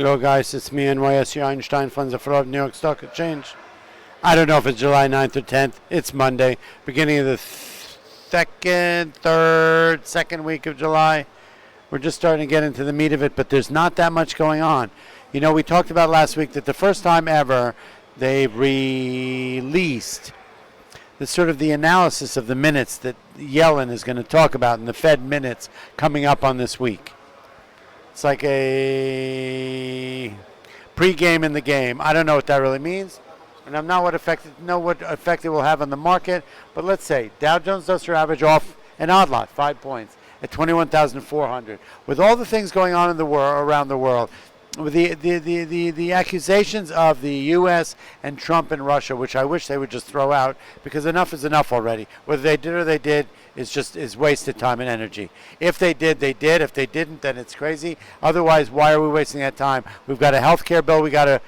Hello, guys. It's me, NYSE Einstein Funds of Fraud, New York Stock Exchange. I don't know if it's July 9th or 10th. It's Monday, beginning of the second week of July. We're just starting to get into the meat of it, but there's not that much going on. You know, we talked about last week that the first time ever they released the sort of the analysis of the minutes that Yellen is going to talk about in the Fed minutes coming up on this week. It's like a pre-game in the game. I don't know what that really means, and I'm not what effect it will have on the market. But let's say Dow Jones Industrial Average off an odd lot, 5 points at 21,400. With all the things going on in the world, around the world, with the accusations of the U.S. and Trump and Russia, which I wish they would just throw out, because enough is enough already. Whether they did or they did is wasted time and energy. If they did, they did. If they didn't, then it's crazy. Otherwise, why are we wasting that time? We've got a health care bill we got to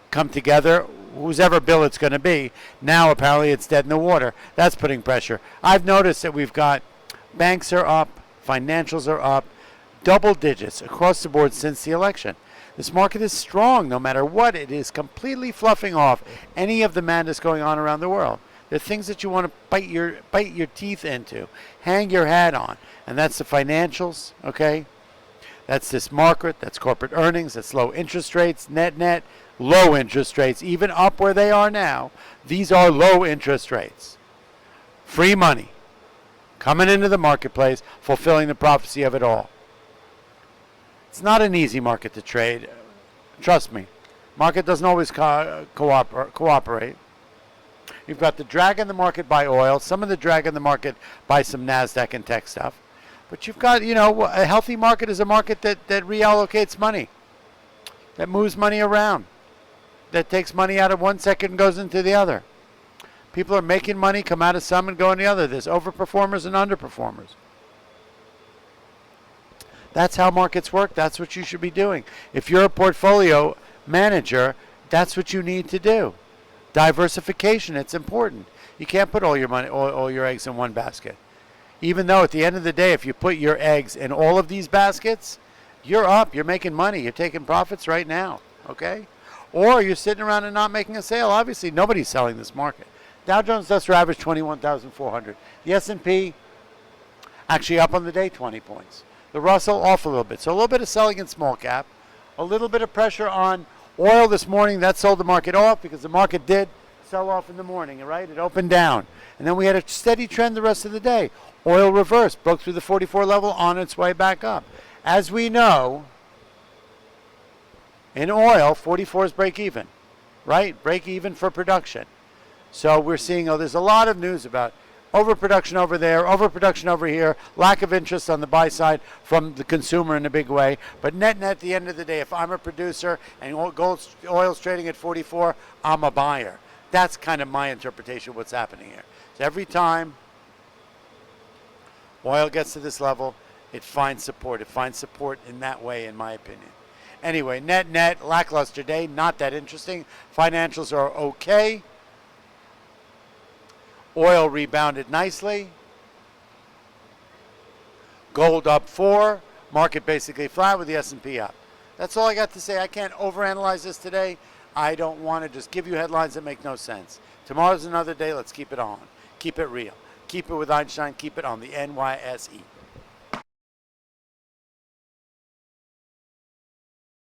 come together. Whoever bill it's going to be. Now, apparently, it's dead in the water. That's putting pressure. I've noticed that we've got banks are up, financials are up, double digits across the board since the election. This market is strong no matter what. It is completely fluffing off any of the madness going on around the world. There are things that you want to bite your teeth into, hang your hat on, and that's the financials, okay? That's this market, that's corporate earnings, that's low interest rates, net, low interest rates, even up where they are now. These are low interest rates. Free money coming into the marketplace, fulfilling the prophecy of it all. It's not an easy market to trade. Trust me. Market doesn't always cooperate. You've got the drag in the market by oil, some of the drag in the market by some NASDAQ and tech stuff. But you've got, a healthy market is a market that reallocates money, that moves money around, that takes money out of one sector and goes into the other. People are making money, come out of some and go in the other. There's overperformers and underperformers. That's how markets work. That's what you should be doing. If you're a portfolio manager, that's what you need to do. Diversification, it's important. You can't put all your eggs in one basket. Even though at the end of the day, if you put your eggs in all of these baskets, you're up, you're making money, you're taking profits right now, okay? Or you're sitting around and not making a sale. Obviously, nobody's selling this market. Dow Jones Industrial Average 21,400. The S&P actually up on the day 20 points. The Russell off a little bit. So a little bit of selling in small cap, a little bit of pressure on oil this morning. That sold the market off because the market did sell off in the morning, right? It opened down. And then we had a steady trend the rest of the day. Oil reversed, broke through the 44 level, on its way back up. As we know, in oil, 44 is break even, right? Break even for production. So we're seeing, there's a lot of news about overproduction over there, overproduction over here, lack of interest on the buy side from the consumer in a big way. But net, at the end of the day, if I'm a producer and oil's trading at 44, I'm a buyer. That's kind of my interpretation of what's happening here. So every time oil gets to this level, it finds support. It finds support in that way, in my opinion. Anyway, net, lackluster day, not that interesting. Financials are okay. Oil rebounded nicely. Gold up 4. Market basically flat with the S&P up. That's all I got to say. I can't overanalyze this today. I don't want to just give you headlines that make no sense. Tomorrow's another day. Let's keep it on. Keep it real. Keep it with Einstein. Keep it on the NYSE.